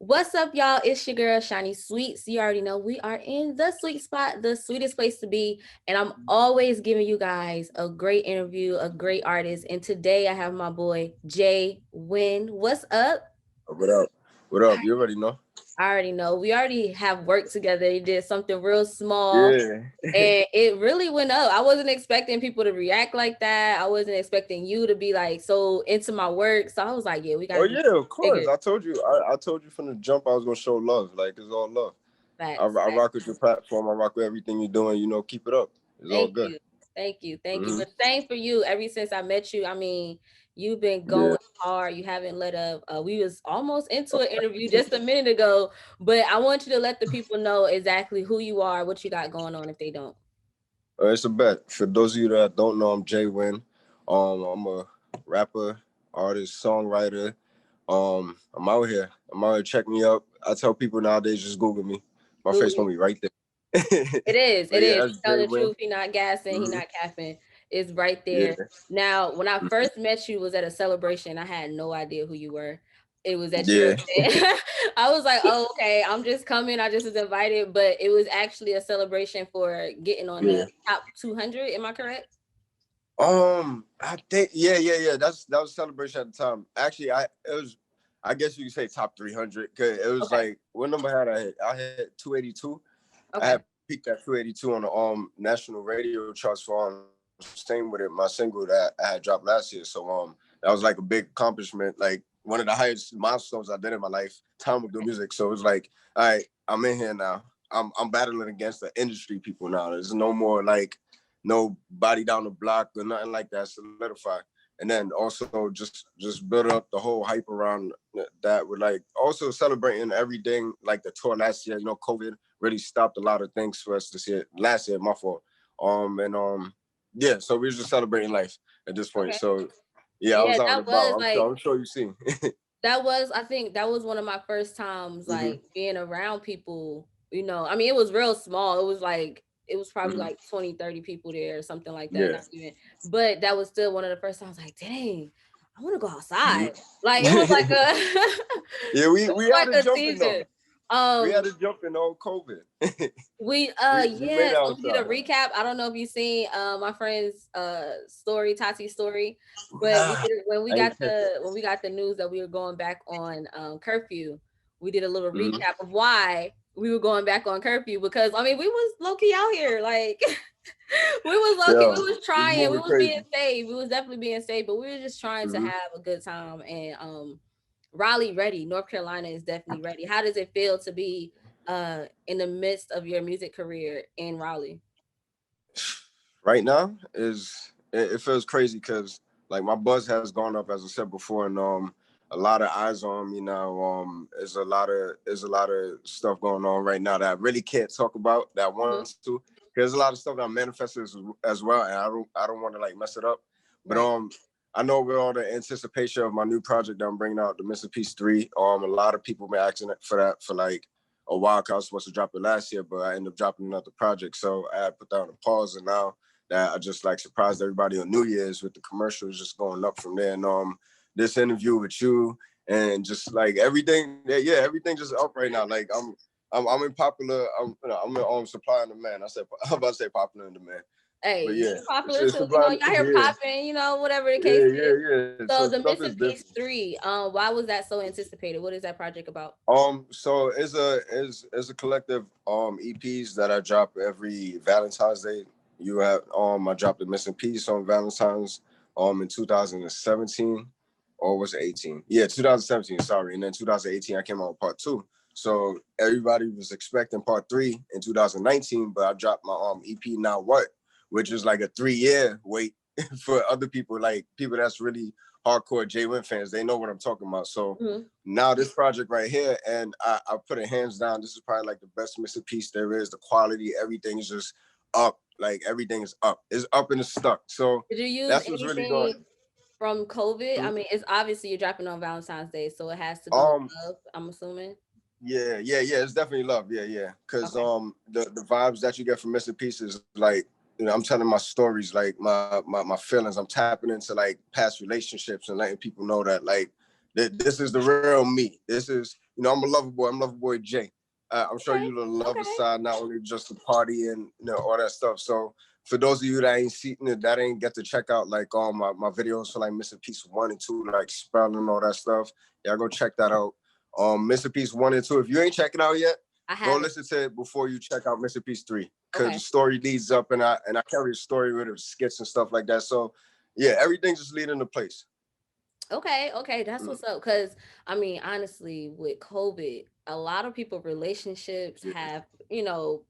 What's up, y'all? It's your girl, Shani Sweets. You already know we are in the sweet spot, the sweetest place to be. And I'm always giving you guys a great interview, a great artist. And today I have my boy, JayWin. What's up? What up? What up? You already know. I already know. We already have worked together. He did something real small Yeah. and it really went up. I wasn't expecting people to react like that. I wasn't expecting you to be like so into my work. So I was like, yeah, we got Oh to do yeah, of bigger. course. I told you. I told you from the jump I was gonna show love. Like it's all love. Facts. I rock with your platform. I rock with everything you're doing. Keep it up. It's all Thank good. you. Thank you. Thank you. Hmm. But same for you. Ever since I met you, I mean, you've been Yeah. going hard. You haven't let up. We was almost into an interview just a minute ago, but I want you to let the people know exactly who you are, what you got going on if they don't. It's a bet. For those of you that don't know, I'm JayWin. I'm a rapper, artist, songwriter. I'm out here. I'm out here. Check me up. I tell people nowadays just Google me. My face Google. gonna be right there. It is. But It yeah, is. that's He telling the JayWin. truth. He not gassing. He Hmm. not capping. It's right Yeah. there. Now, when I first met you, was at a celebration. I had no idea who you were. It was at your Yeah. event. I was like, oh, okay, I'm just coming. I just was invited, but it was actually a celebration for getting on Yeah. the top 200. Am I correct? I think yeah. That was a celebration at the time. Actually, I guess you could say top 300 because it was Okay. like what number had I hit? I hit 282. I Okay. had peaked at 282 on the national radio charts for same with it my single that I had dropped last year. So that was like a big accomplishment, like one of the highest milestones I did in my life. Time with the music, so it was like, all right, I'm in here now. I'm battling against the industry people now. There's no more like nobody down the block or nothing like that. Solidified. And then also just build up the whole hype around that with like also celebrating everything like the tour last year. COVID really stopped a lot of things for us this year. Last year, my fault. And yeah, so we were just celebrating life at this point. Okay. So yeah, I Yeah, was out and that about. was like I'm sure you've seen. I think that was one of my first times Hmm. like being around people, I mean, it was real small. It was like it was probably Hmm. like 20, 30 people there or something like that. Yeah. Not even, but that was still one of the first times like, dang, I want to go outside. Hmm. Like it was like a Yeah, it we was had like to a jump in though. season. We had Um to jump in on COVID. we We made yeah, it so we did a outside. recap. I don't know if you seen my friend's story, Tati's story, but we Nah, did it when we I got ain't catch it. the news that we were going back on curfew. We did a little Hmm. recap of why we were going back on curfew because I mean we was low key out here like we was low key, Yeah, we was it's trying, we moving was being crazy. safe, we was definitely being safe, but we were just trying to Hmm. have a good time and Raleigh ready. North Carolina is definitely ready. How does it feel to be in the midst of your music career in Raleigh? Right now it feels crazy because like my buzz has gone up as I said before, and a lot of eyes on me now. There's a lot of stuff going on right now that I really can't talk about that I want Mhm. to. There's a lot of stuff that manifested as well, and I don't want to like mess it up. But Right. I know with all the anticipation of my new project that I'm bringing out, the Mr. Peace 3. A lot of people been asking for that for like a while. Cause I was supposed to drop it last year, but I ended up dropping another project, so I had put that on a pause, and now that I just like surprised everybody on New Year's with the commercials just going up from there. And this interview with you and just like everything, yeah, everything just up right now. Like I'm in popular. I'm in supply and demand. I'm about to say popular in demand, but Hey, yeah, you popular it's too. supply. Y'all here Yeah, popping, whatever the case is. yeah. So So the stuff is Missing different. Piece 3, why was that so anticipated? What is that project about? So it's a collective EPs that I drop every Valentine's Day. You have I dropped a Missing Piece on Valentine's in 2017, or was it 18? Yeah, 2017. Sorry, and then 2018 I came out with part two. So everybody was expecting part three in 2019, but I dropped my EP Now What, which is like a 3 year wait for other people, like people that's really hardcore JayWin fans. They know what I'm talking about. So Mhm. now this project right here, and I put it hands down. This is probably like the best Mr. Piece there is. The quality, everything is just up. Like everything is up. It's up and it's stuck. So Did you use that's what's really anything going. from COVID? I mean, it's obviously you're dropping on Valentine's Day, so it has to do with Um, love, I'm assuming. yeah. It's definitely love. Yeah. Cause Okay. the vibes that you get from Mr. Piece is like, I'm telling my stories, like my feelings. I'm tapping into like past relationships and letting people know that like this is the real me. This is I'm a lover boy. I'm lover boy Jay. I'm sure Okay. you the lover Okay. side, not only just the party and all that stuff. So for those of you that ain't seen it, that ain't get to check out like all my videos for like Missing Piece 1 and 2, like spelling all that stuff. Yeah, go check that out. Missing Piece 1 and 2. If you ain't check it out yet, I go have it. listen to it before you check out Missing Piece 3. Cause the Okay. story leads up and I carry a story with it, skits and stuff like that. So yeah, everything's just leading to place. Okay, okay, that's what's up. Cause I mean, honestly, with COVID, a lot of people relationships have,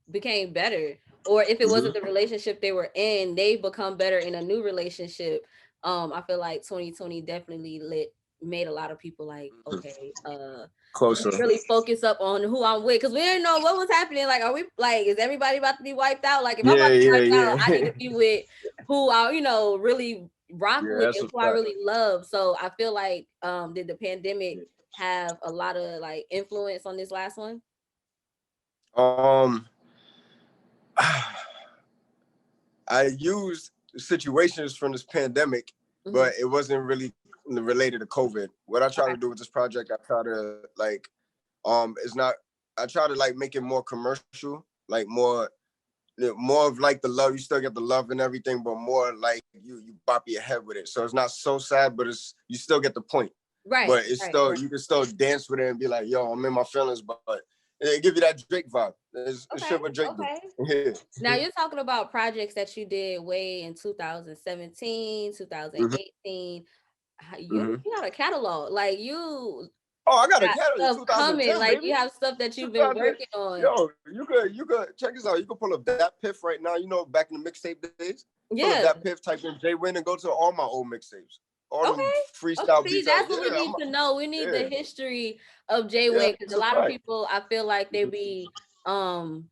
became better. Or if it wasn't the relationship they were in, they become better in a new relationship. I feel like 2020 definitely made a lot of people like, okay, let me Closer. really focus up on who I'm with. Cause we didn't know what was happening. Like, are we like, is everybody about to be wiped out? Like, if I'm about Yeah, to be yeah, wiped out, I need yeah. to be with who I, really rock Yeah, with that's and a who I fact. really love. So I feel like did the pandemic have a lot of like influence on this last one? Um, I used situations from this pandemic, Hmm. but it wasn't really related to COVID. What I try Okay. to do with this project, I try to like, it's not. I try to like make it more commercial, like more of like the love. You still get the love and everything, but more like you bop your head with it. So it's not so sad, but it's you still get the point. Right, But it's right. still you can still dance with it and be like, yo, I'm in my feelings, but it give you that Drake vibe. It's Okay, shit what Drake do. okay. Yeah. Now you're talking about projects that you did way in 2017, Mm-hmm. 2018. You Mm-hmm. you got a catalog. Like you Oh, I got a got catalog stuff coming. 2010, Like baby. you have stuff that you've been 2000. working on. Yo, you could check this out. You could pull up that piff right now. Back in the mixtape days, pull up Yeah. that piff, type in JayWin, and go to all my old mixtapes. All them Okay. Okay. freestyle See, beats. that's what we Yeah, need to know. We need the yeah, history of yeah. JayWin because It's a a lot of fact. people, I feel like um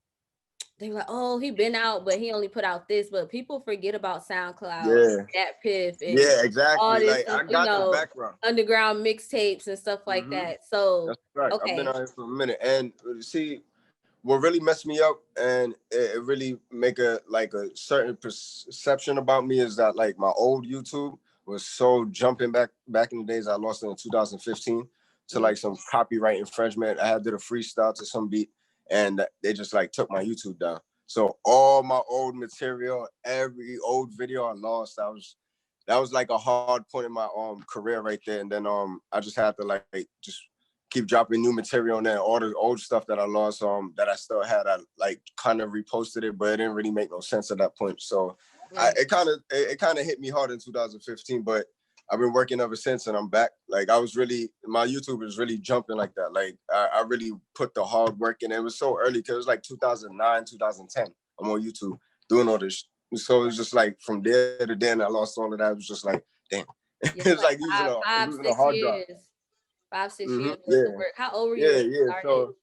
they were like, oh, he been out, but he only put out this. But people forget about SoundCloud, Yeah, that Piff, and yeah, all exactly. this, Like I got the background. underground mixtapes and stuff like Mm-hmm. that. So, That's right. I've been okay, out here for a minute, and see, what really messed me up, and it really make a certain perception about me is that like my old YouTube was so jumping back in the days. I lost it in 2015 to mhm. like some copyright infringement. I had did a freestyle to some beat, and they just like took my YouTube down. So all my old material, every old video I lost, that was like a hard point in my career right there. And then I just had to like just keep dropping new material on there. All the old stuff that I lost, that I still had, I like kind of reposted it, but it didn't really make no sense at that point. So Right. it kind of hit me hard in 2015, but I've been working ever since, and I'm back. Like my YouTube is really jumping like that. Like I really put the hard work in. It was so early because it was like 2009, 2010. I'm on YouTube doing all this. So it was just like from there to then, I lost all of that. It was just like, damn. Yeah, It's like like five, losing a six hard drive. years, 5, 6 years worth of Yeah. work. How old were you Yeah, when you yeah. started? So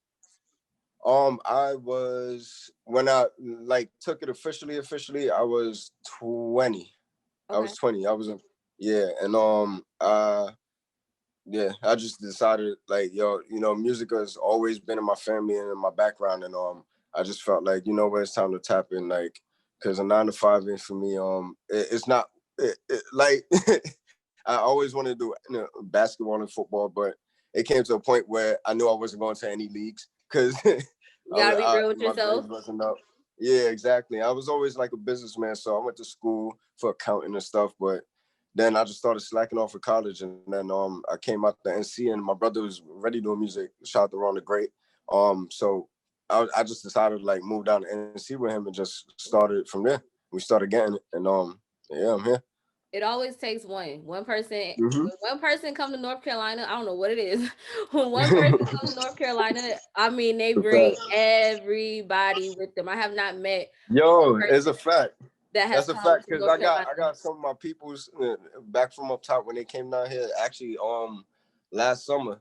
I was when I like took it officially, I was 20. I Okay. was 20. I was yeah, and yeah, I just decided like, yo, music has always been in my family and in my background, and I just felt like, what, it's time to tap in, like, because a 9 to 5 is for me, it's not like I always wanted to do basketball and football, but it came to a point where I knew I wasn't going to any leagues because You gotta be real with my yourself. grades wasn't up. Yeah, exactly. I was always like a businessman, so I went to school for accounting and stuff, but then I just started slacking off for college, and then I came out the NC, and my brother was already doing music. Shout out to Ron the Great. So I just decided to like move down to NC with him and just started from there. We started getting it, and yeah, I'm here. It always takes one person. Mm-hmm. When one person come to North Carolina, I don't know what it is. When one person comes to North Carolina, I mean, they The bring fact. everybody with them. I have not met one Yo, it's person a fact. that has That's a come fact to because North Carolina. I got some of my peoples back from up top when they came down here. Actually, last summer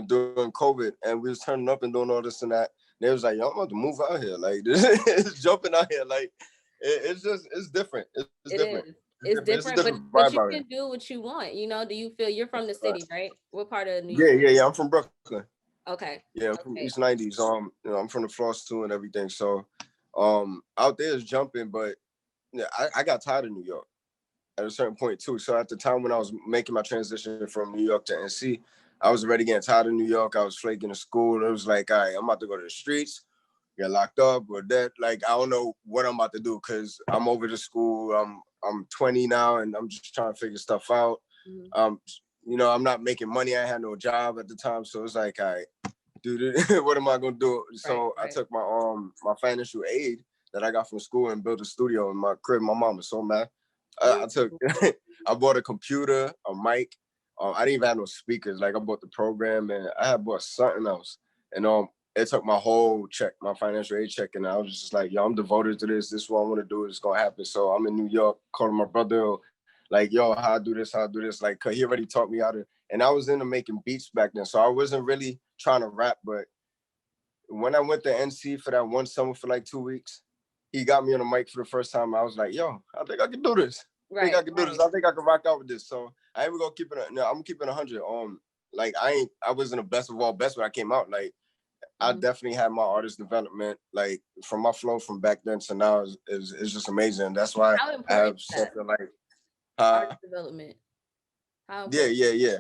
during COVID, and we was turning up and doing all this and that. They was like, "Yo, I'm about to move out here. Like, this is jumping out here. Like, it's different. It's It different. is. It's It's different. It's a different, different but vibe but you out here. can do what you want. Do you feel you're from the Right. city, right? What part of New Yeah, York? yeah, yeah. I'm from Brooklyn. Okay. Yeah, I'm from Okay. East 90s. I'm from the Floss too and everything. So, out there is jumping, but yeah, I got tired of New York at a certain point too. So at the time when I was making my transition from New York to NC, I was already getting tired of New York. I was flaking in school. It was like, all right, I'm about to go to the streets, get locked up or dead. Like, I don't know what I'm about to do because I'm over to school. I'm 20 now and I'm just trying to figure stuff out. Mm-hmm. I'm not making money. I had no job at the time. So it's like, all right, dude, what am I gonna do? Right, So I right. took my financial aid that I got from school and built a studio in my crib. My mom was so mad. I took, Ooh. I bought a computer, a mic. I didn't even have no speakers. Like I bought the program and I had bought something else. And it took my whole check, my financial aid check, and I was just like, yo, I'm devoted to this. This is what I want to do. It's gonna happen. So I'm in New York, calling my brother, like, yo, how I do this, how I do this. Like, cause he already taught me how to. And I was into making beats back then, so I wasn't really trying to rap. But when I went to NC for that one summer for like 2 weeks, he got me on the mic for the first time. I was like, yo, I think I can do this. I think Right, I can do this. right. I think I can rock out with this. So I ain't gonna keep it. No, I'm keeping 100. Like I wasn't the best of all best when I came out. Like I Mm-hmm. definitely had my artist development. Like from my flow from back then to now is just amazing. That's why How I important have is that? something like, Artist development. How yeah, important? yeah, yeah.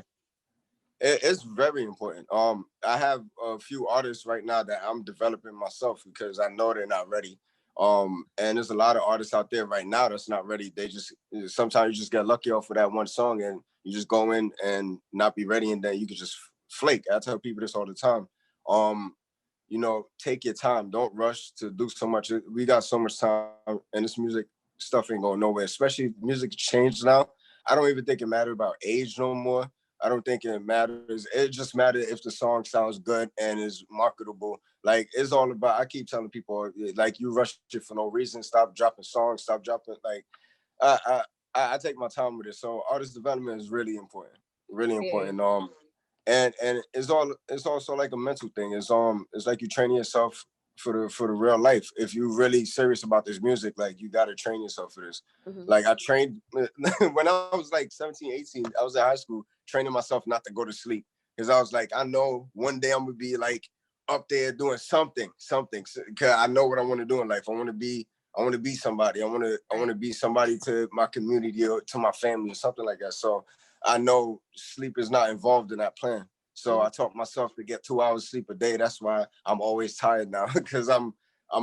It's very important. I have a few artists right now that I'm developing myself because I know they're not ready. And there's a lot of artists out there right now that's not ready. They just sometimes you just get lucky off of that one song and you just go in and not be ready, and then you can just flake. I tell people this all the time. Um, take your time. Don't rush to do so much. We got so much time, and this music stuff ain't going nowhere. Especially music changed now. I don't even think it matters about age no more. I don't think it matters. It just matters if the song sounds good and is marketable. Like it's all about. I keep telling people like you rush it for no reason. Stop dropping songs. Stop dropping like. I I take my time with it. So artist development is really important. Really Yeah. important. And it's also like a mental thing. It's like you training yourself for the real life. If you're really serious about this music, like you got to train yourself for this. Mm-hmm. Like I trained when I was like 17, 18, I was in high school training myself not to go to sleep because I was like, I know one day I'm gonna be like up there doing something. Cause I know what I want to do in life. I want to be somebody. I want Right. to be somebody to my community or to my family or something like that. So I know sleep is not involved in that plan. So Mm-hmm. I taught myself to get 2 hours sleep a day. That's why I'm always tired now because I'm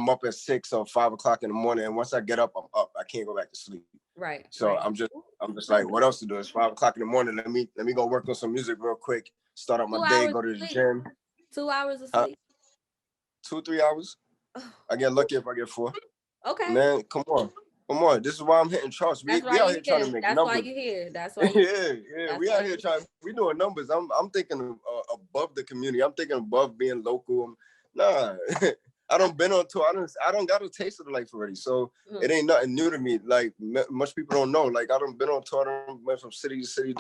up at 6 or 5 o'clock in the morning, and once I get up, I'm up. I can't go back to sleep. Right, So right. I'm just like, what else to do? It's 5 o'clock in the morning. Let me go work on some music real quick. Start up my Two day. hours Go of to the sleep. gym. 2 hours of Uh, sleep. 2 3 hours. I get Oh, lucky if I get 4. okay. Man, come on. This is why I'm hitting charts. That's We why out you here trying to here. make That's why numbers. you here. That's why you. Yeah. That's We why out here you. trying. We doing numbers. I'm thinking above the community. I'm thinking above being local. Nah, I I, don't been on tour. I don't got a taste of the life already. So mhm. it ain't nothing new to me. Like much people don't know. Like I don't been on tour. I done went from city to city.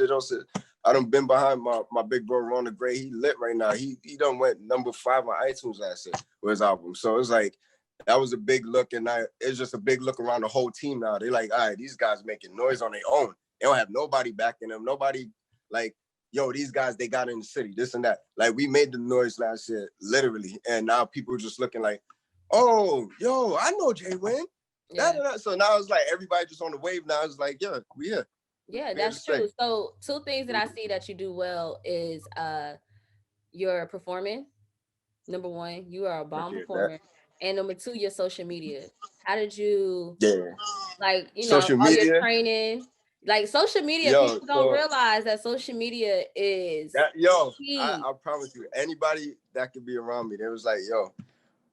I done been behind my big bro Ron the Great. He lit right now. He done went number 5 on iTunes last year with his album. So it's like that was a big look, and it's just a big look around the whole team now. They like, all right, these guys making noise on their own. They don't have nobody backing them. Nobody like, yo, these guys they got in the city, this and that. Like we made the noise last year, literally, and now people just looking like, oh, yo, I know JayWin. Yeah. So now it's like everybody just on the wave. Now it's like, yeah, Yeah, we here to that's true. stay. So two things that I see that you do well is your performing. Number one, you are a bomb Appreciate that. performer. And number two, your social media. How did you Yeah, like, social all your media, training? Like social media, yo. people don't So realize that social media is key. I promise you, anybody that could be around me, they was like, yo,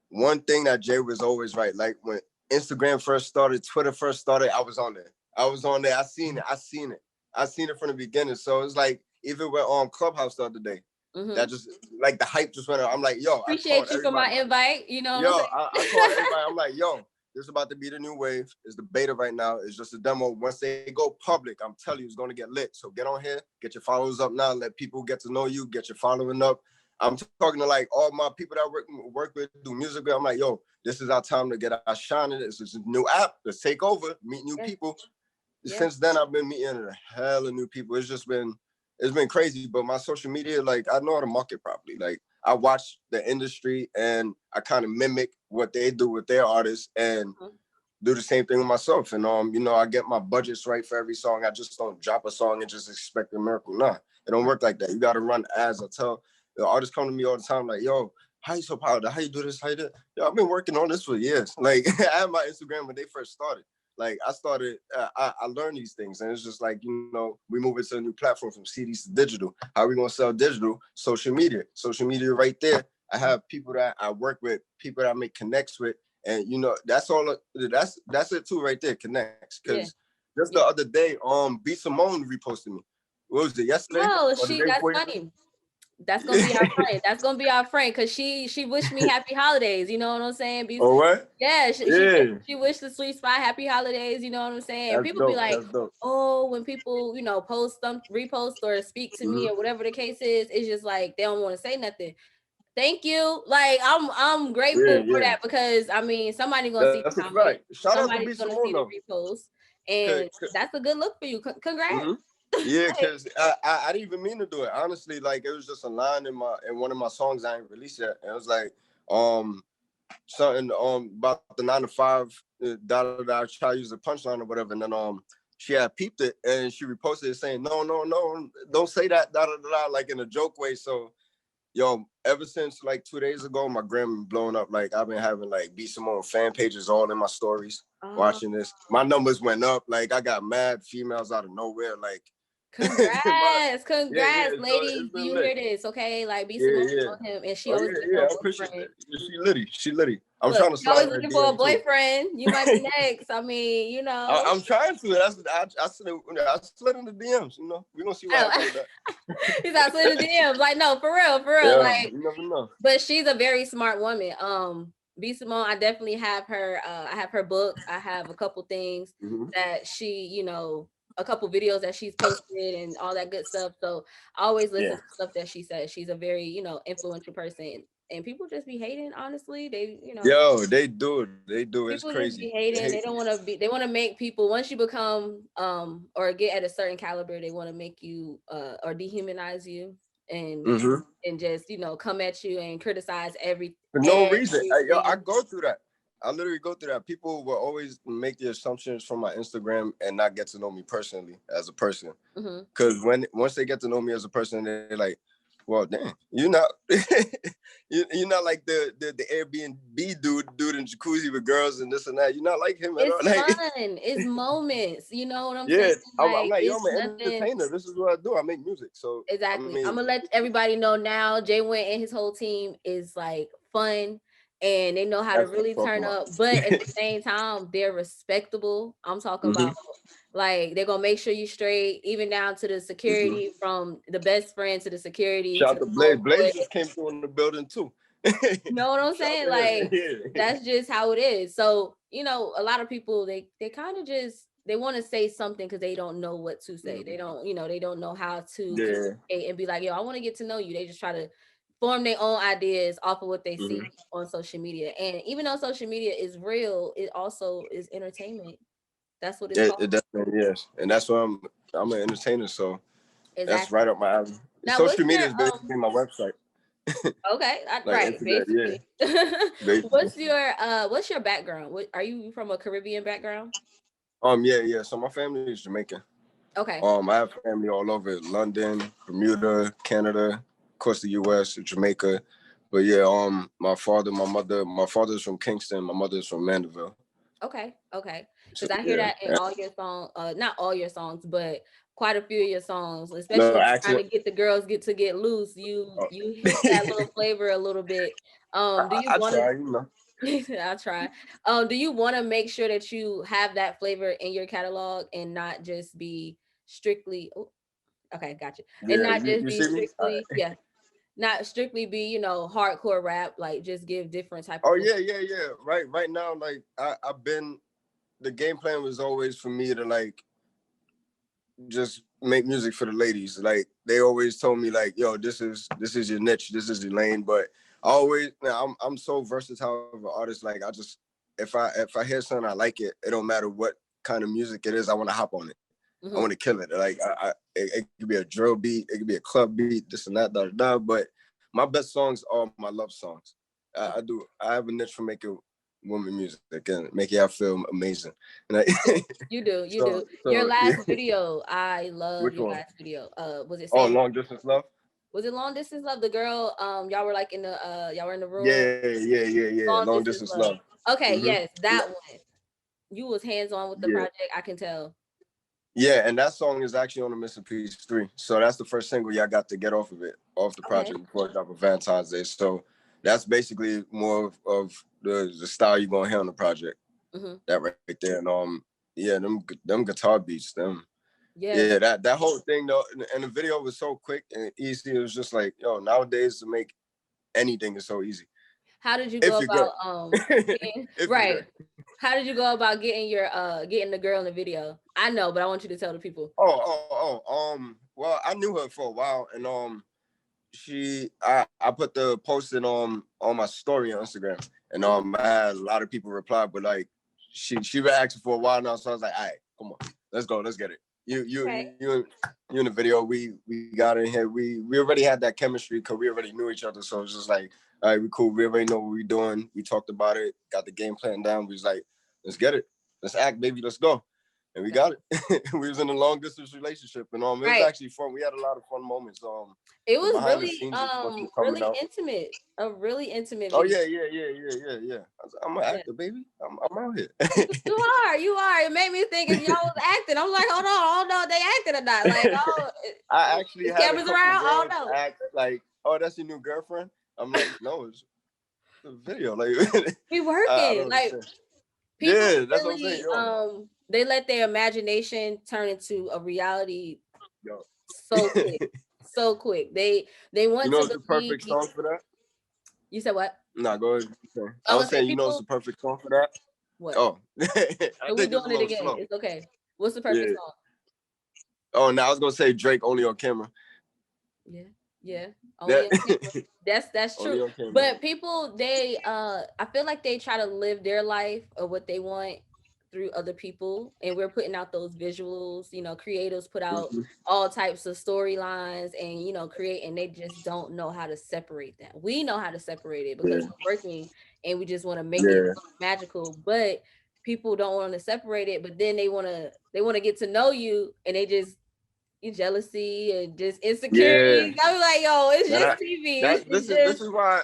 one thing that Jay was always right. Like when Instagram first started, Twitter first started, I was on there. I was on there. I seen it from the beginning. So it's like even with Clubhouse the other day, Hmm. that just like the hype just went out. I'm like, yo, I called Appreciate you for my everybody. invite. You know Yo, what I I'm called saying? everybody. I'm like, yo, this is about to be the new wave. It's the beta right now. It's just a demo. Once they go public, I'm telling you, it's gonna get lit. So get on here, get your followers up now. Let people get to know you, get your following up. I'm talking to like all my people that work with, do music with. I'm like, yo, this is our time to get our shine. This is a new app. Let's take over, meet new Yeah, people. yeah. Since then, I've been meeting a hell of new people. It's been crazy. But my social media, like I know how to market properly. Like I watch the industry and I kind of mimic what they do with their artists, and Mhm. do the same thing with myself. And you know, I get my budgets right for every song. I just don't drop a song and just expect a miracle. Nah, it don't work like that. You got to run ads. I tell the artists come to me all the time like, yo, how you so proud of that? How you do this? How you do that? Yo, I've been working on this for years. Like I had my Instagram when they first started. Like I started, I learned these things, and it's just like, you know, we move into a new platform from CDs to digital. How are we gonna sell digital? Social media right there. I have people that I work with, people that I make connects with, and you know, that's all. That's it too, right there. Connects, because Yeah. just the Yeah. other day, B Simone reposted me. What was it, yesterday Oh, or the day that's before yesterday? funny. That's gonna be our friend. That's gonna be our friend because she wished me happy holidays. You know what I'm saying? Oh what? Yeah, Yeah, she wished the sweet spot happy holidays. You know what I'm saying? that's People be dope. like, That's dope. oh, when people post some repost or speak to me Mm-hmm. or whatever the case is, it's just like they don't want to say nothing. Thank you. Like I'm Yeah, grateful for yeah. that because I mean somebody gonna see That's a the comment, fact. Shout out to B somebody's gonna Simone see the though. repost, Cause, and that's a good look for you. Congrats. mm-hmm. Yeah, Like, because I didn't even mean to do it. Honestly, like it was just a line in one of my songs I ain't released yet. And it was like something about the 9 to 5 I try to use a punchline or whatever. And then she had peeped it and she reposted it saying, no, don't say that like in a joke way. So yo, ever since like 2 days ago, my gram been blowing up. Like I've been having like B Simone fan pages all in my stories oh, watching this. My numbers went up. Like I got mad females out of nowhere. Like congrats, yeah. congrats, So ladies. it's Do been you lit. hear this? Okay, like B Yeah, Simone yeah. on him, and she Oh always yeah, looking yeah. for a I appreciate boyfriend. that. Yeah, she litty. She litty. I'm Look, trying to she slide always in her looking for a DM too. boyfriend. You might be next. I mean, I'm trying to. I slid in the DMs. You know, we're gonna see what Oh, happens with that. he's out in the DMs. Like, no, for real, for real. Yeah, Like, you never know. but she's a very smart woman. B Simone, I definitely have her. I have her book. I have a couple things Mm-hmm. that she, a couple videos that she's posted and all that good stuff. So I always listen Yeah. to stuff that she says. She's a very, influential person. And people just be hating, honestly. Yo, they do. They do. It's People just crazy. be They hating. hate. They don't want to be. They want to make people. Once you become or get at a certain caliber, they want to make you or dehumanize you and Mm-hmm. just come at you and criticize For no reason. I everything. go through that. I literally go through that. People will always make the assumptions from my Instagram and not get to know me personally as a person. Hmm. Because once they get to know me as a person, they're like, "Well, damn, you're not, you're not like the Airbnb dude in jacuzzi with girls and this and that. You're not like him at all." It's Like, fun. It's moments. You know what I'm saying? yeah, I'm Like like, yo, it's I'm an nothing. entertainer. This is what I do. I make music. So I Exactly. I'm mean, gonna let everybody know now. JayWin and his whole team is like fun, and they know how to that's what really I'm turn talking up. But at the about. same time, they're respectable. I'm talking about Hmm. like they're gonna make sure you straight, even down to the Hmm. security, from the best friend to the security to Shout out the to Blaze. homeboy. Blaze just came through in the building too. You know what I'm Shout out saying? to him. Like Yeah. that's just how it is. So, a lot of people they kind of just they want to say something because they don't know what to say. Mhm. They don't know how to Yeah. communicate and be like, yo, I want to get to know you. They just try to form their own ideas off of what they see Hmm. on social media. And even though social media is real, it also is entertainment. That's what it's called. It definitely is, and that's why I'm an entertainer. So that's right Exactly. up my alley. Now, Social what's media your is basically my website, okay, like right, internet. Yeah, basically. basically. What's your background? Are you from a Caribbean background? Yeah. So my family is Jamaican. Okay. I have family all over London, Bermuda, Canada, of course the U.S., Jamaica. But yeah, my father, my mother, my father's from Kingston, my mother's from Mandeville. Okay. Okay. So Because I hear yeah, that in all your songs, not all your songs, but quite a few of your songs, no especially when you're trying accent. to get the girls get loose. You hit that little flavor a little bit. Do you I want try, you know. to I'll try. Do you want to make sure that you have that flavor in your catalog and not just be strictly okay, gotcha. And Yeah, not just you be see me? strictly, yeah, not strictly be, hardcore rap, like just give different type of Oh flavor. yeah. Right now, like I've been. The game plan was always for me to like just make music for the ladies. Like they always told me, like, yo, this is your niche, this is your lane. But I always, now I'm so versatile of an artist. Like I just, if I hear something I like it, it don't matter what kind of music it is. I want to hop on it. I Hmm. want to kill it. Like it could be a drill beat, it could be a club beat, this and that, da da da. But my best songs are my love songs. I have a niche for making woman music and make y'all feel amazing. And You do, you do. so Your yeah. last video, I love Which your one? last video. Was it Oh, saying, long distance love. was it long distance love? The girl, y'all were like in the y'all were in the room. Yeah. Long Long distance distance love. love. Okay, Mm-hmm. yes, that one. You was hands on with the Yeah. project. I can tell. Yeah, and that song is actually on the Missing Piece 3. So that's the first single y'all got to get off of it, off the Okay. project before it drop on Valentine's Day. So that's basically more of the style you're gonna hear on the project. Mm-hmm. That right there. And yeah, them guitar beats, them. Yes. Yeah, that whole thing though, and the video was so quick and easy. It was just like, yo, nowadays to make anything is so easy. How did you go If you're good. about getting, If you're right? good. How did you go about getting your getting the girl in the video? I know, but I want you to tell the people. Well, I knew her for a while, and I put the post in on my story on Instagram, and I had a lot of people reply, but like she been asking for a while now, so I was like, all right, come on, let's go, let's get it. Okay. You in the video, we got in here, we already had that chemistry because we already knew each other, so it was just like, all right, we cool, we already know what we're doing, we talked about it, got the game plan down, we was like, let's get it, let's act, baby, let's go. And we Okay. got it. We was in a long distance relationship, and it was Right. actually fun. We had a lot of fun moments. It The was behind the really scenes is what's coming really out. intimate. A really intimate Oh video. yeah. I'm an Yeah. actor, baby. I'm out here. You are. It made me think if y'all was acting. I'm like, hold on, I don't know if they acted or not. Like, oh, I actually is had a cameras couple around? I girls don't know. act like, "Oh, that's your new girlfriend." I'm like, "No, it's a video." Like, We I working. don't Like understand. people Yeah, that's what I'm saying. really they let their imagination turn into a reality Yo. so quick. So quick. They You want know, to it's the believe. perfect song for that. You said what? Nah, go ahead. I I was was gonna say saying, you know, it's people the perfect song for that. what? Oh, I And we think it's a doing it little again. slow. It's okay. What's the perfect Yeah. song? Oh, now I was gonna say Drake only on camera. Yeah, yeah. Only That on camera. That's only true. on camera. But people, they I feel like they try to live their life or what they want through other people. And we're putting out those visuals, creators put out Mm-hmm. all types of storylines and create, and they just don't know how to separate that. We know how to separate it because Yeah, we're working and we just want to make it yeah, magical. But people don't want to separate it, but then they want to get to know you and they just jealousy and just yeah. insecurities. I'm like, yo, it's That just I, TV. that It's this just is why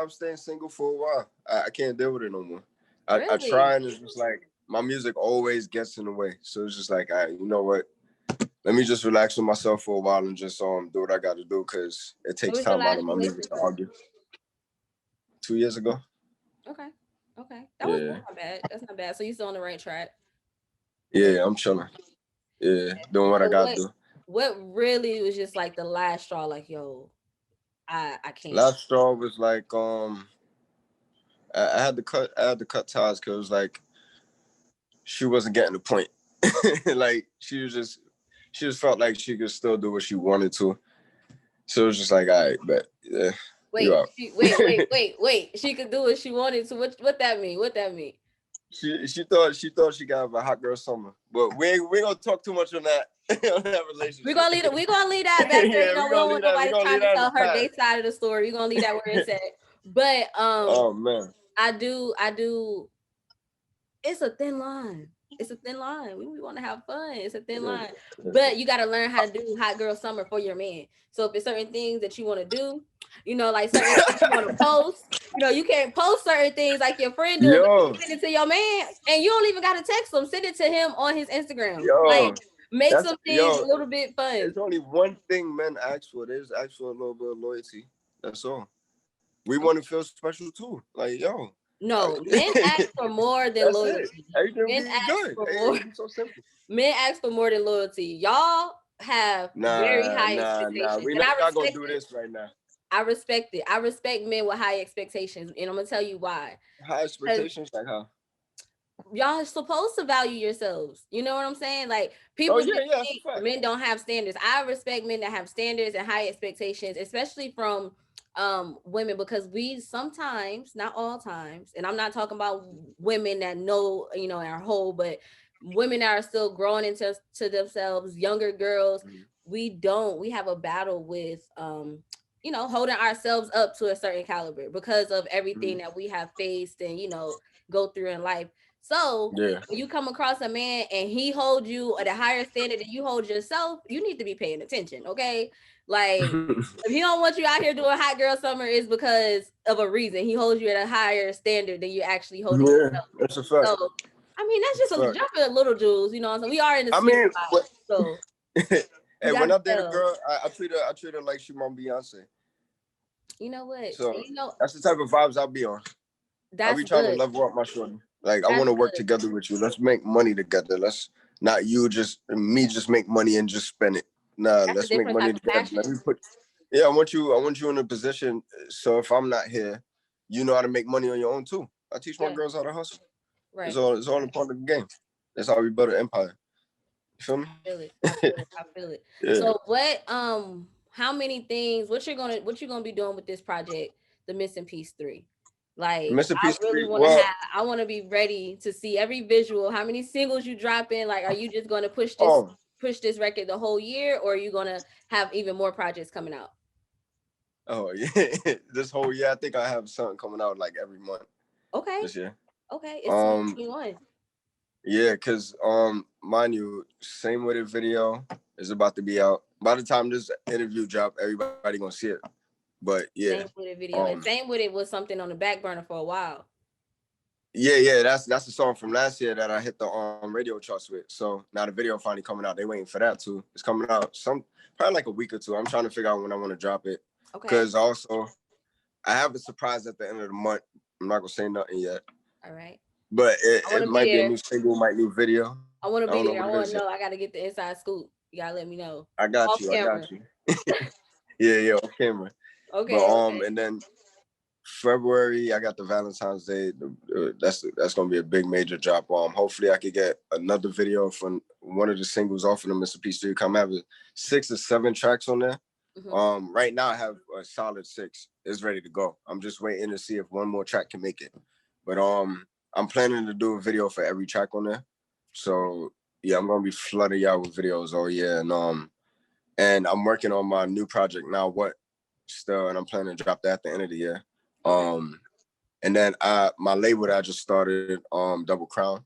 I'm staying single for a while. I can't deal with it no more. I try really and it's just like my music always gets in the way. So it's just like, all right, you know what? Let me just relax with myself for a while and just do what I got to do because it what takes was your time out of last my music to relationship? argue. 2 years ago. Okay. Okay. That's Yeah, not bad. That's not bad. So you still on the right track. But yeah. I'm chilling. Yeah, doing what I so got to do. what really was just like the last straw, like, yo, I can't. Last straw was like I had to cut ties because it was like she wasn't getting the point. Like she just felt like she could still do what she wanted to. So it was just like, all right, but yeah, you out. Wait. She could do what she wanted to. What that mean? What that mean? She thought she could have a hot girl summer, but we ain't gonna talk too much on that on that We're relationship. gonna leave it. We're gonna leave that back there. Yeah, We don't want we nobody gonna trying leave to that in tell the her past. their side of the story. We're gonna leave that where it's at. But Oh man, I do. It's a thin line. It's a thin line. We want to have fun. It's a thin it line. is. But you got to learn how to do hot girl summer for your man. So if it's certain things that you want to do, like certain things you want to post, you can't post certain things like your friend doing, but you Yo, can send it to your man and you don't even got to text him. Send it to him on his Instagram. Like, yo, make that's some things a yo. little bit fun. There's only one thing men ask for. They just ask for a little bit of loyalty. That's all. We want to feel special too. Like, yo, No, men ask for more than that's it. loyalty. Everything will Men be ask good. for more. Everything be so simple. Men ask for more than loyalty. Y'all have very high Nah. expectations, We're and I not gonna respect do it. this right now. I respect it. I respect men with high expectations, and I'm gonna tell you why. High Because expectations, like how? y'all are supposed to value yourselves. You know what I'm saying? Like Oh people yeah, just yeah, that's a think fact. men don't have standards. I respect men that have standards and high expectations, especially from women, because we sometimes, not all times, and I'm not talking about women that know, are whole, but women that are still growing into to themselves, younger girls, Mm-hmm. we have a battle with holding ourselves up to a certain caliber because of everything that we have faced and go through in life. So Yeah. when you come across a man and he holds you at a higher standard than you hold yourself, you need to be paying attention. Okay. Like if he don't want you out here doing hot girl summer, is because of a reason. He holds you at a higher standard than you actually holding Yeah, yourself. that's a fact. So I mean, that's That's just a a fact. drop of little jewels, you know what I'm saying? We are in the I sweet mean, spot. what, So you hey, got when to I date a tell. girl, I treat her like she my Beyonce. You know what? So And you know, that's the type of vibes I'll be on. I'll that's be trying to good. level up my shorty. Like I That's want to work good. together with you. Let's make money together. Let's not you just me just make money and just spend it. Nah, That's a let's make different type money of together. Let passion. me put. Yeah, I want you in a position. So if I'm not here, you know how to make money on your own too. I teach my Yeah, girls how to hustle. right. It's all a part of the game. That's how we build an empire. You feel me? I feel it. I feel it. I feel it. Yeah. So how many things, what you gonna be doing with this project, The Missing Piece 3? Like Mr. I Peace really Street. want to Well, have, I want to be ready to see every visual, how many singles you drop in. Like, are you just gonna oh, push this record the whole year, or are you gonna have even more projects coming out? oh yeah. This whole year, I think I have something coming out like every month Okay. this year. Okay. It's Um, 2021. yeah, cause mind you, same with it video is about to be out. By the time this interview drop, everybody gonna see it. But yeah, Same with the video. um, And same with it was something on the back burner for a while. yeah, that's the song from last year that I hit the radio charts with. So now the video finally coming out. They waiting for that too. It's coming out some probably like a week or two. I'm trying to figure out when I want to drop it. Okay. Cause also I have a surprise at the end of the month. I'm not gonna say nothing yet. All right. But I it want to be might be a there. new single, might new video. I want to I don't be know there. what I it want is to yet. know. I got to get the inside scoop. You got to let me know. I got Off you. I camera. got you. Yeah, on camera. But Okay. Okay. and then February I got the Valentine's Day. That's gonna be a big major drop. Hopefully I could get another video from one of the singles off of the Mr. Peace 3. Come have 6 or 7 tracks on there. Hmm. Right now I have a solid 6. It's ready to go. I'm just waiting to see if one more track can make it. But I'm planning to do a video for every track on there. So yeah, I'm gonna be flooding y'all with videos all year. And I'm working on my new project now. What still, and I'm planning to drop that at the end of the year. Okay. Um, and then my label that I just started, Double Crown.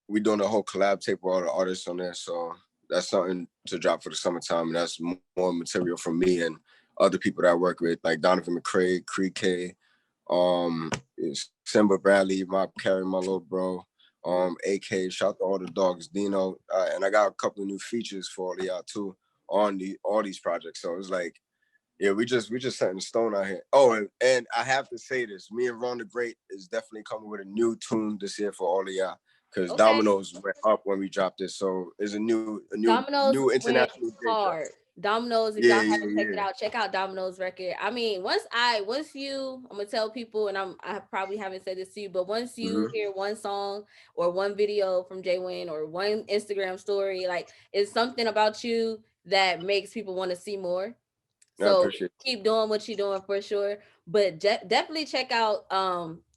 We doing a whole collab tape with all the artists on there, so that's something to drop for the summertime. And that's more material from me and other people that I work with, like Donovan McCrae, Creek K, um, Simba Bradley, Mob Carey, my little bro, Mhm. AK. Shout out to all the dogs, Dino, and I got a couple of new features for all of y'all too on all these projects. So it's like, yeah, we just setting the stone out here. Oh, and I have to say this: me and Ron the Great is definitely coming with a new tune this year for all of y'all. Because Okay. Domino's went up when we dropped this, so it's a new Domino's went international J drop. hard. Domino's, if Yeah, y'all yeah, haven't checked it yeah. out, check out Domino's record. I mean, I'm gonna tell people, and I probably haven't said this to you, but once you Mm-hmm. hear one song or one video from JayWin or one Instagram story, like it's something about you that makes people want to see more. I So appreciate keep doing what you're doing for sure. But definitely check out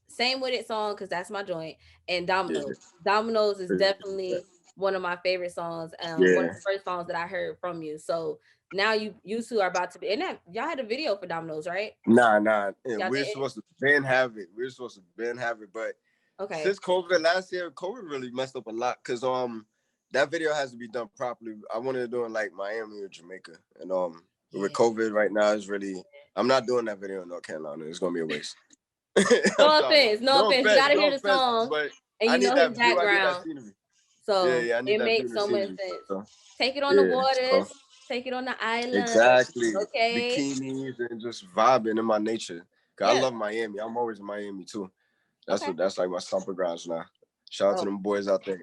Same With It song, because that's my joint, and it. Dominoes. Dominoes is Yeah, definitely one of my favorite songs. One of yeah. the first songs that I heard from you. So now you two are about to be, and that y'all had a video for Dominoes, right? Nah. Yeah, Y'all we're did. supposed to been have it. We're supposed to been have it, but Okay. since COVID last year, COVID really messed up a lot. Cause that video has to be done properly. I wanted to do it like Miami or Jamaica, and with Yeah. COVID right now, it's really I'm not doing that video in North Carolina. It's gonna be a waste. I'm No sorry. offense, no offense. You gotta No hear the offense, song, but and I you need know his that view. I need that background, scenery. so Yeah, I need it that view makes and the so much scenery. sense. So Take it on the yeah, so waters. Take it on the island. exactly Okay. bikinis and just vibing in my nature. Cause I Yeah. love Miami. I'm always in Miami too. Okay. That's like my summer grounds now. Shout out to Oh, them boys out there.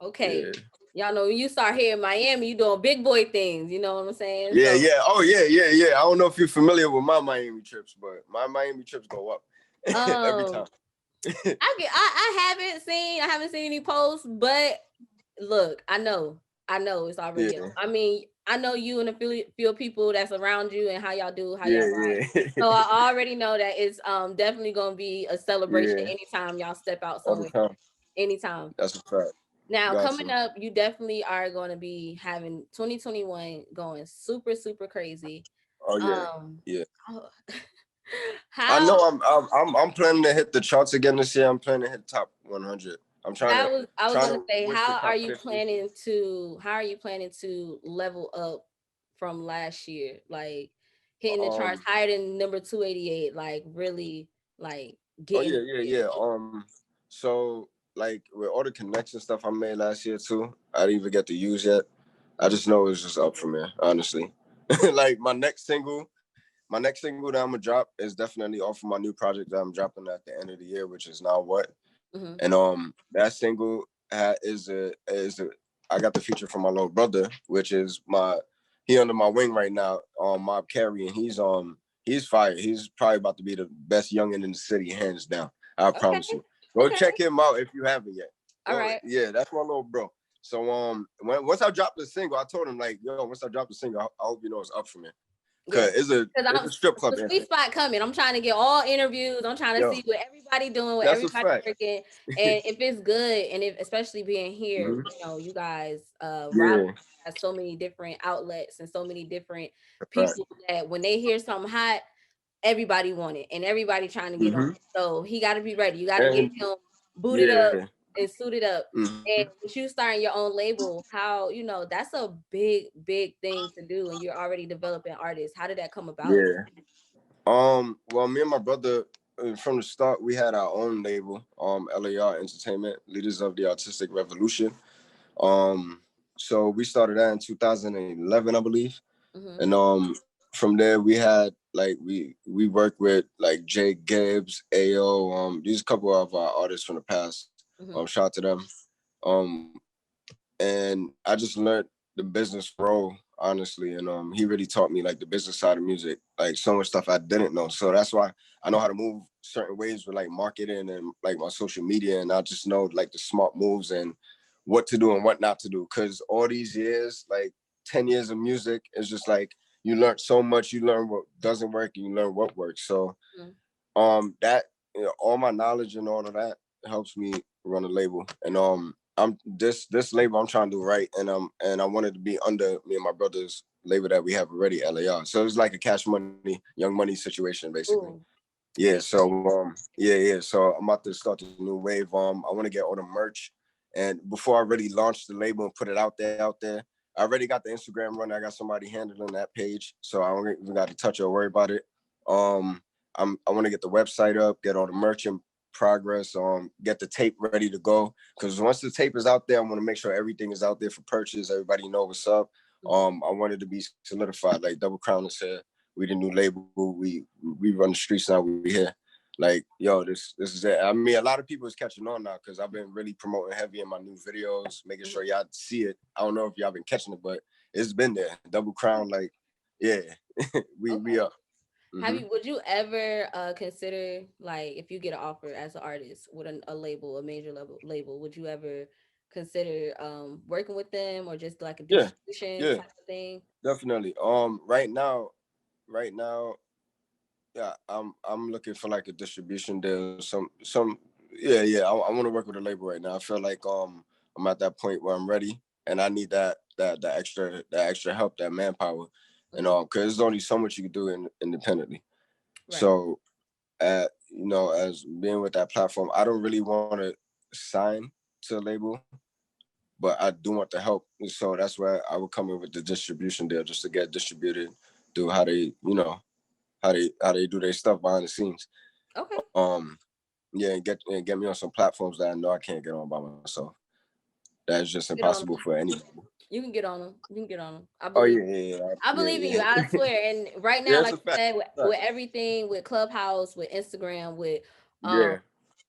okay. Yeah. Y'all know when you start here in Miami, you doing big boy things. You know what I'm saying? Yeah, So, yeah. Oh, yeah. I don't know if you're familiar with my Miami trips, but my Miami trips go up every um, time. I haven't seen any posts, but look, I know it's already up. Yeah, I mean, I know you and a few people that's around you and how y'all do, how y'all ride. yeah, So yeah, I already know that it's definitely gonna be a celebration yeah. anytime y'all step out All the somewhere. time. Anytime. That's a fact. Now, Got coming to. up, you definitely are going to be having 2021 going super, super crazy. Oh yeah, Um, yeah. oh, I How know I'm planning to hit the charts again this year. I'm planning to hit top 100. I'm trying to I was gonna say, reach the top 50. how are you planning to level up from last year? Like hitting the charts Um. higher than number 288, like really like Oh getting yeah, yeah, yeah. So like with all the connection stuff I made last year too, I didn't even get to use yet. I Mhm. just know it's just up from here, honestly. Like my next single that I'm gonna drop is definitely off of my new project that I'm dropping at the end of the year, which is Now What. Mhm. And that single is a I got the feature from my little brother, which is he under my wing right now, Mob Carey, and he's fire. He's probably about to be the best youngin in the city, hands down. I Okay. promise you. Go Okay. check him out if you haven't yet. All Go, right. yeah, that's my little bro. So once I dropped the single, I told him like, yo, once I drop the single, I hope you know it's up for me. Cause Yeah. Because it's I'm a strip club the sweet anthem. spot coming. I'm trying to get all interviews. I'm trying to Yo, see what everybody doing, what that's a everybody fact. working, and if it's good, and if especially being here, Mhm. you guys, Rob Yeah, has so many different outlets and so many different a fact. people that when they hear something hot, everybody want it and everybody trying to get on Hmm. it. So he got to be ready. You got to get And him booted up yeah. and suited up. Hmm. And with you starting your own label, how that's a big, big thing to do, and you're already developing artists. How did that come about? Yeah. Well, me and my brother, from the start, we had our own label, LAR Entertainment, Leaders of the Artistic Revolution. Um, so we started that in 2011, I believe. Hmm. And from there we had like we worked with like Jay Gibbs, AO, these a couple of our artists from the past. Hmm. Shout out to them. Um, and I just learned the business role honestly, and he really taught me like the business side of music, like so much stuff I didn't know. So that's why I know how to move certain ways with like marketing and like my social media, and I just know like the smart moves and what to do and what not to do. Because all these years, like 10 years of music, is just like you learn so much. You learn what doesn't work, and you learn what works. So that all my knowledge and all of that helps me run a label. And I'm this label I'm trying to do right, and I wanted to be under me and my brother's label that we have already, LAR. So it's like a Cash Money, Young Money situation basically. Ooh, Yeah, so yeah. So I'm about to start the new wave. I want to get all the merch, and before I really launch the label and put it out there, I already got the Instagram running. I got somebody handling that page, so I don't even got to touch or worry about it. Um, I want to get the website up, get all the merch in progress, get the tape ready to go. Because once the tape is out there, I want to make sure everything is out there for purchase. Everybody know what's up. mhm. I want it to be solidified. Like Double Crown has said, we the new label. We run the streets now. We here. Like, yo, this is it. I mean, a lot of people is catching on now because I've been really promoting heavy in my new videos, making sure Mhm. y'all see it. I don't know if y'all been catching it, but it's been there. Double Crown, like, yeah, we Okay. up. Hmm. Would you ever consider, like, if you get an offer as an artist with a label, a major level label, would you ever consider working with them or just like a Yeah, distribution yeah, type of thing? definitely. Right now, yeah, I'm looking for like a distribution deal. Yeah. I want to work with a label right now. I feel like I'm at that point where I'm ready, and I need that extra help, that manpower, and Hmm. because there's only so much you can do independently. Right. So, as being with that platform, I don't really want to sign to a label, but I do want the help. So that's where I would come in with the distribution deal, just to get distributed, do how they, how they do their stuff behind the scenes. Okay. Um, yeah, and get me on some platforms that I know I can't get on by myself. That's just Get on impossible them. for any. You can get on them. You can get on them. I Oh believe. I believe in yeah. you. I swear. And right Yeah, now, it's a like you fact. said, Fact. with everything, with Clubhouse, with Instagram, with um Yeah.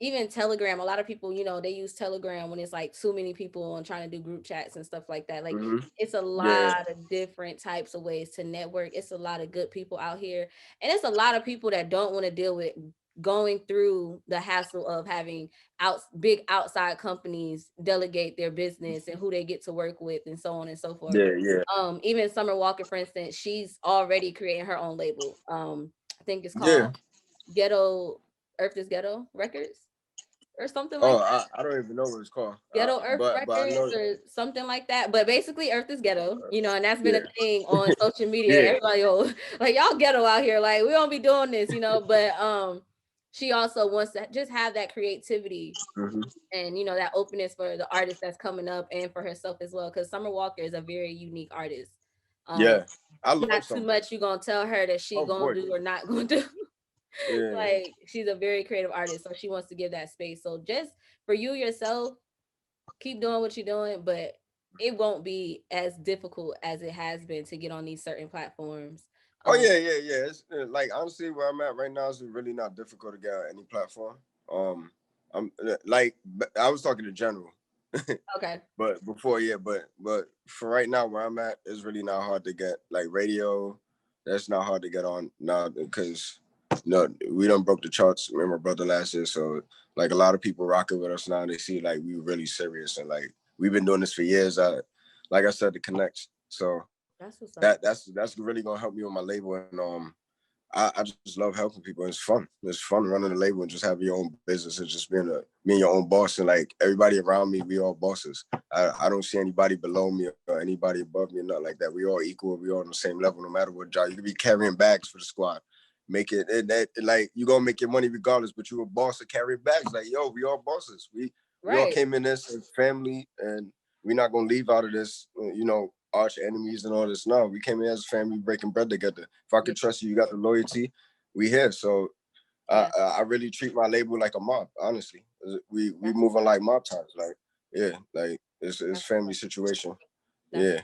even Telegram, a lot of people, they use Telegram when it's like too many people and trying to do group chats and stuff like that. Like Hmm. it's a Yeah. lot of different types of ways to network. It's a lot of good people out here. And it's a lot of people that don't want to deal with going through the hassle of having big outside companies delegate their business and who they get to work with and so on and so forth. Yeah. Even Summer Walker, for instance, she's already creating her own label. I think it's called Yeah. Ghetto Earth is Ghetto Records. or something Oh, like that. I don't even know what it's called. Ghetto Earth But I know. Records or something like that. But basically, Earth is ghetto, you know, and that's been a Yeah. thing on social media. Yeah. Everybody, oh, like y'all ghetto out here, like we don't be doing this, you know. But she also wants to just have that creativity Hmm. and you know that openness for the artist that's coming up and for herself as well. Because Summer Walker is a very unique artist. Um, Yeah. I love not too Summer. much you gonna tell her that she Oh gonna boy. do or not gonna do. Yeah. Like she's a very creative artist, so she wants to give that space. So just for you yourself, keep doing what you're doing, but it won't be as difficult as it has been to get on these certain platforms. Oh Um, yeah. It's like honestly where I'm at right now is really not difficult to get on any platform. I'm like I was talking to general, okay, but before but for right now where I'm at it's really not hard to get like radio. That's not hard to get on now because we done broke the charts. Me and my brother last year, so like a lot of people rocking with us now. They see like we really serious and like we've been doing this for years. Like I said, the connects. So that's what's up. that's really gonna help me with my label and I just love helping people. It's fun. It's fun running a label and just having your own business and just being your own boss. And like everybody around me, we all bosses. I don't see anybody below me or anybody above me or nothing like that. We all equal. We all on the same level, no matter what job. You could be carrying bags for the squad. Make like you gonna make your money regardless, but you a boss of carrying bags. Like yo, we all bosses. We all Right. came in this as family, and we're not gonna leave out of this. Arch enemies and all this. No, we came in as a family, breaking bread together. If I Yeah. could trust you, you got the loyalty. We here. So I That, I really treat my label like a mob. Honestly, we that's what's moving up. like mob times. Like yeah, like it's That's what's family up. situation. That's Yeah.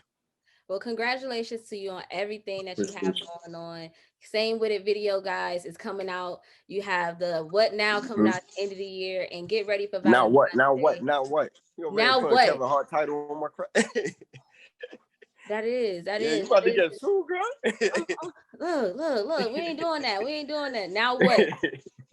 Well, congratulations to you on everything that you have Appreciate going on. Same with it, video guys is coming out. You have the What Now coming you. out at the end of the year, and get ready for Now Valentine's what? Now what? Day. Now what? You over there Now putting what? Kevin Hart title on my crap? That is, that Yeah, you is, about that to is. get sued, Oh, girl. oh, look. We ain't doing that. We ain't doing that. Now what?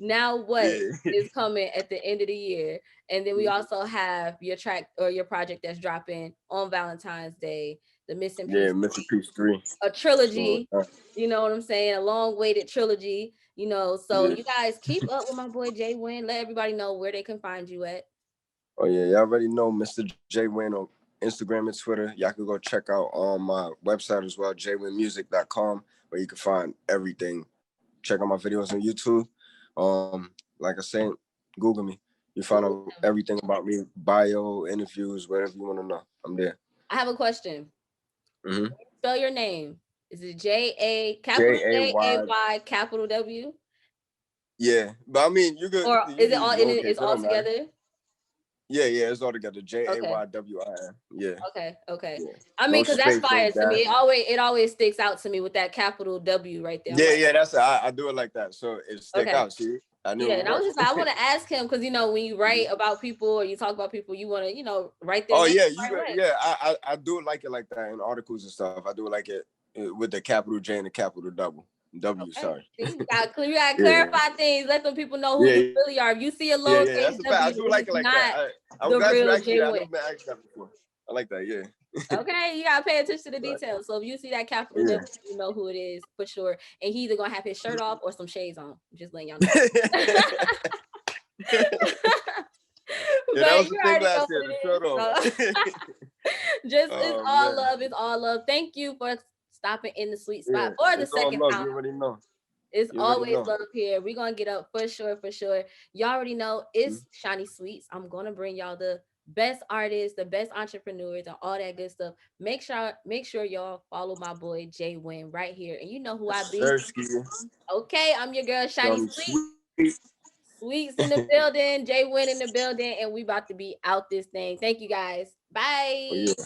Now what Yeah. is coming at the end of the year? And then we also have your track or your project that's dropping on Valentine's Day, the Missing Yeah, Piece, Mr. Peace 3. a So, trilogy. You know what I'm saying? A long waited trilogy. You know, so yeah. you guys keep up with my boy JayWin. Let everybody know where they can find you at. Oh yeah, y'all already know Mr. JayWin on Instagram and Twitter. Y'all can go check out on my website as well, jaywinmusic.com, where you can find everything. Check out my videos on YouTube. Like I said, Google me. You find out Google him. everything about me, bio, interviews, whatever you want to know. I'm there. I have a question. Mm-hmm. Spell your name. Is it capital Jay. JAY capital W? Yeah, but I mean, Or you is can it use all in it lowercase. is It all don't matter. together? Yeah, it's all together. Okay. JayWin. Yeah, Okay. yeah. I mean, No because that's space, no fire to me. dash. It always sticks out to me with that capital W right there. I'm like, Yeah. That's I do it like that, so it stick okay. out. See, I knew Yeah, it would and I was work. just like, I want to ask him because you know when you write Mhm. about people or you talk about people, you want to write their Oh name yeah, right away. I do like it like that in articles and stuff. I do like it with the capital J and the capital double W. Okay, Sorry. see, we gotta Yeah, clarify things. Let them people know who you really are. If you see a yeah. lowercase That's a fact. I W, do then like it's it like that. not I'm the glad you real asked me Jay that. I Win. never been asked that before. I like that. Yeah. Okay, you gotta pay attention to the Right. details. So if you see that capital W, Yeah. you know who it is for sure. And he either gonna have his shirt off or some shades on. Just letting y'all know. Yeah, that But was the you thing already know last what year. it The is. shirt off. So just it's Oh all man. love. It's all love. Thank you for stopping in the sweet spot Yeah, for the it's all second love. time. You already know. It's You already always know. love here. We're gonna get up for sure, for sure. Y'all already know it's Shani Sweets. I'm gonna bring y'all the best artists, the best entrepreneurs, and all that good stuff. Make sure y'all follow my boy JayWin right here. And you know who I be. Sirski, Okay, I'm your girl Shani Johnny Sweets. Sweet. Sweets in the building, JayWin in the building, and we about to be out this thing. Thank you guys. Oh yeah. Bye.